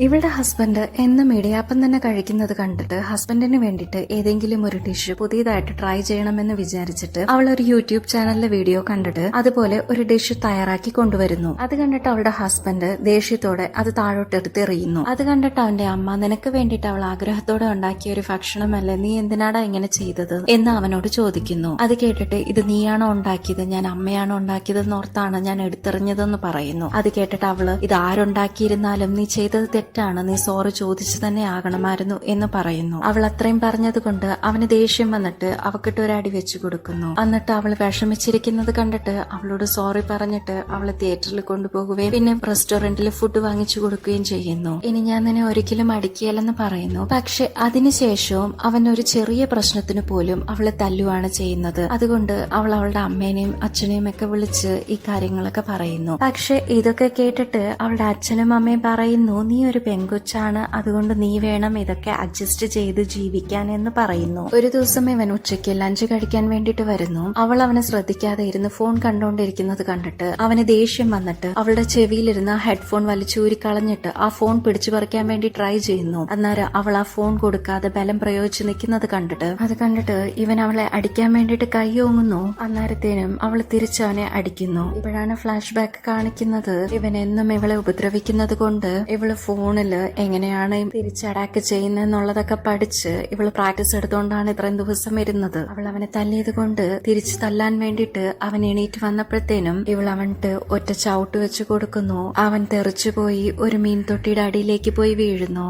ഇവളുടെ ഹസ്ബൻഡ് എന്നും ഇടിയാപ്പം തന്നെ കഴിക്കുന്നത് കണ്ടിട്ട് ഹസ്ബൻഡിന് വേണ്ടിയിട്ട് ഏതെങ്കിലും ഒരു ഡിഷ് പുതിയതായിട്ട് ട്രൈ ചെയ്യണമെന്ന് വിചാരിച്ചിട്ട് അവൾ ഒരു യൂട്യൂബ് ചാനലിലെ വീഡിയോ കണ്ടിട്ട് അതുപോലെ ഒരു ഡിഷ് തയ്യാറാക്കി കൊണ്ടുവരുന്നു. അത് കണ്ടിട്ട് അവളുടെ ഹസ്ബൻഡ് ദേഷ്യത്തോടെ അത് താഴോട്ടെടുത്ത് എറിയുന്നു. അത് കണ്ടിട്ട് അവന്റെ അമ്മ നിനക്ക് വേണ്ടിയിട്ട് അവൾ ആഗ്രഹത്തോടെ ഉണ്ടാക്കിയ ഒരു ഭക്ഷണമല്ലേ, നീ എന്തിനാടാ ഇങ്ങനെ ചെയ്തത് എന്ന് അവനോട് ചോദിക്കുന്നു. അത് കേട്ടിട്ട് ഇത് നീയാണോ ഉണ്ടാക്കിയത്, ഞാൻ അമ്മയാണോ ഉണ്ടാക്കിയതെന്ന് ഓർത്താണ് ഞാൻ എടുത്തെറിഞ്ഞതെന്ന് പറയുന്നു. അത് കേട്ടിട്ട് അവള് ഇത് ആരുണ്ടാക്കിയിരുന്നാലും നീ ചെയ്തത് തെറ്റാണ്, നീ സോറി ചോദിച്ചു തന്നെ ആകണമായിരുന്നു എന്ന് പറയുന്നു. അവൾ അത്രയും പറഞ്ഞത് കൊണ്ട് അവന് ദേഷ്യം വന്നിട്ട് അവക്കിട്ട് ഒരു അടി വെച്ചു കൊടുക്കുന്നു. എന്നിട്ട് അവൾ വിഷമിച്ചിരിക്കുന്നത് കണ്ടിട്ട് അവളോട് സോറി പറഞ്ഞിട്ട് അവളെ തിയേറ്ററിൽ കൊണ്ടുപോകുകയും പിന്നെ റെസ്റ്റോറന്റിൽ ഫുഡ് വാങ്ങിച്ചു കൊടുക്കുകയും ചെയ്യുന്നു. ഇനി ഞാൻ നിന്നെ ഒരിക്കലും അടിക്കുകയല്ലെന്ന് പറയുന്നു. പക്ഷെ അതിനുശേഷവും അവൻ ഒരു ചെറിയ പ്രശ്നത്തിന് പോലും അവളെ തല്ലുവാണ് ചെയ്യുന്നത്. അതുകൊണ്ട് അവൾ അവളുടെ അമ്മേനെയും അച്ഛനെയും ഒക്കെ വിളിച്ച് ഈ കാര്യങ്ങളൊക്കെ പറയുന്നു. പക്ഷെ ഇതൊക്കെ കേട്ടിട്ട് അവളുടെ അച്ഛനും അമ്മയും പറയുന്നു, നീ ഒരു പെങ്കൊച്ചാണ്, അതുകൊണ്ട് നീ വേണം ഇതൊക്കെ അഡ്ജസ്റ്റ് ചെയ്ത് ജീവിക്കാൻ എന്ന് പറയുന്നു. ഒരു ദിവസം ഇവൻ ഉച്ചയ്ക്ക് ലഞ്ച് കഴിക്കാൻ വേണ്ടിട്ട് വരുന്നു. അവൾ അവനെ ശ്രദ്ധിക്കാതെ ഇരുന്ന് ഫോൺ കണ്ടുകൊണ്ടിരിക്കുന്നത് കണ്ടിട്ട് അവന് ദേഷ്യം വന്നിട്ട് അവളുടെ ചെവിയിലിരുന്ന ഹെഡ്ഫോൺ വലിച്ചൂരി കളഞ്ഞിട്ട് ആ ഫോൺ പിടിച്ചു പറിക്കാൻ വേണ്ടി ട്രൈ ചെയ്യുന്നു. അന്നേരം അവൾ ആ ഫോൺ കൊടുക്കാതെ ബലം പ്രയോഗിച്ച് നിൽക്കുന്നത് കണ്ടിട്ട് ഇവൻ അവളെ അടിക്കാൻ വേണ്ടിട്ട് കൈ ഓങ്ങുന്നു. അന്നേരത്തേനും അവൾ തിരിച്ചവനെ അടിക്കുന്നു. ഇപ്പോഴാണ് ഫ്ലാഷ് ബാക്ക് കാണിക്കുന്നത്. ഇവൻ എന്നും ഇവളെ ഉപദ്രവിക്കുന്നത് കൊണ്ട് ഇവള് ഫോണില് എങ്ങനെയാണ് തിരിച്ച് അറ്റാക്ക് ചെയ്യുന്നതെന്നുള്ളതൊക്കെ പഠിച്ച് ഇവള് പ്രാക്ടീസ് എടുത്തുകൊണ്ടാണ് ഇത്രയും ദിവസം ഇരുന്നത്. അവൾ അവനെ തല്ലിയത് കൊണ്ട് തിരിച്ചു തല്ലാൻ വേണ്ടിയിട്ട് അവൻ എണീറ്റ് വന്നപ്പോഴത്തേനും ഇവൾ അവൻട്ട് ഒറ്റ ചവിട്ട് വെച്ച് കൊടുക്കുന്നു. അവൻ തെറിച്ചു പോയി ഒരു മീൻ തൊട്ടിയുടെ അടിയിലേക്ക് പോയി വീഴുന്നു.